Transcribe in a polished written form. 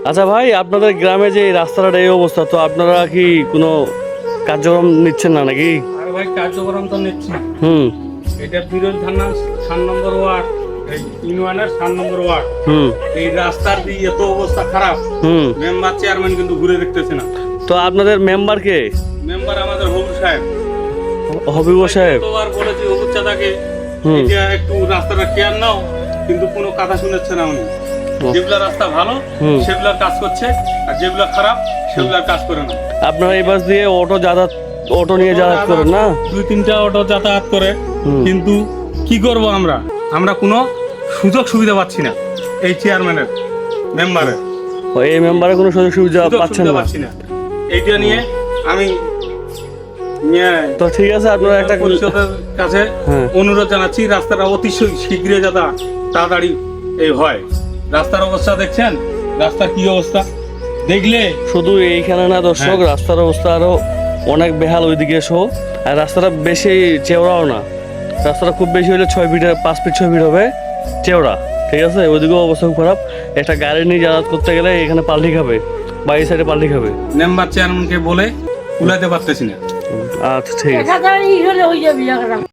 আচ্ছা ভাই, আপনাদের গ্রামে যে এই রাস্তাটার এই অবস্থা, তো আপনারা কি কোনো কার্যক্রম নিচ্ছেন না নাকি? আরে ভাই কার্যক্রম তো নিচ্ছি। হুম এটা বিরোধ থানা 7 নম্বর ওয়ার্ড, এই ইউনিয়নের 7 নম্বর ওয়ার্ড। হুম এই রাস্তার দিয়ে এত অবস্থা খারাপ, হুম মেম্বার চেয়ারম্যান কিন্তু ঘুরে দেখতেছে না। তো আপনাদের মেম্বার কে? মেম্বার আমাদের হবু সাহেব। হবিব সাহেব। কতবার বলেছি হবু চাচাকে হুম। এটা একটু রাস্তাটা কেয়ার নাও, কিন্তু কোনো কথা শুনেছে না উনি। যেগুলা রাস্তা ভালো হুম। সেগুলার কাজ করছে, আর যেগুলা খারাপ সেগুলার কাজ করে না। আপনারা এই বাস দিয়ে অটো নিয়ে যাতায়াত করেন না? 2-3টা অটো যাতায়াত করে, হুম। কিন্তু কি করব আমরা কোনো সুযোগ সুবিধা পাচ্ছি না এই চেয়ারম্যানের মেম্বারের। এই মেম্বারে কোনো সুযোগ সুবিধা পাচ্ছেন না? পাচ্ছি না। এইটা নিয়ে আমি তো ঠিক আছে, আপনারা একটা পরিষদের কাছে হ্যাঁ। অনুরোধ জানাচ্ছি, রাস্তাটা অতি শীঘ্রই যাতে তাড়াতাড়ি এই হয়। রাস্তার অবস্থা দেখছেন, রাস্তার কি অবস্থা দেখলে। শুধু এইখানে না দর্শক, হ্যাঁ। রাস্তার অবস্থা আরো অনেক বেহাল ওইদিকে এসো। আর রাস্তাটা বেশি চেওড়াও না, রাস্তাটা খুব বেশি হলে 6 ফিট 5 ফিট 6 ফিট হবে চেওড়া, ঠিক আছে? ওইদিকেও অবস্থা খুব খারাপ। একটা গাড়ি নিয়ে যাতায়াত করতে গেলে এখানে পাল্টি খাবে, বা এই সাইডে পাল্টি খাবে। মেম্বার চেয়ারম্যানকে বলে কুলাতে পারতেছি না। আচ্ছা ঠিক আছে। একা দাঁড়িয়ে হলে হয়ে যাবে জায়গাটা।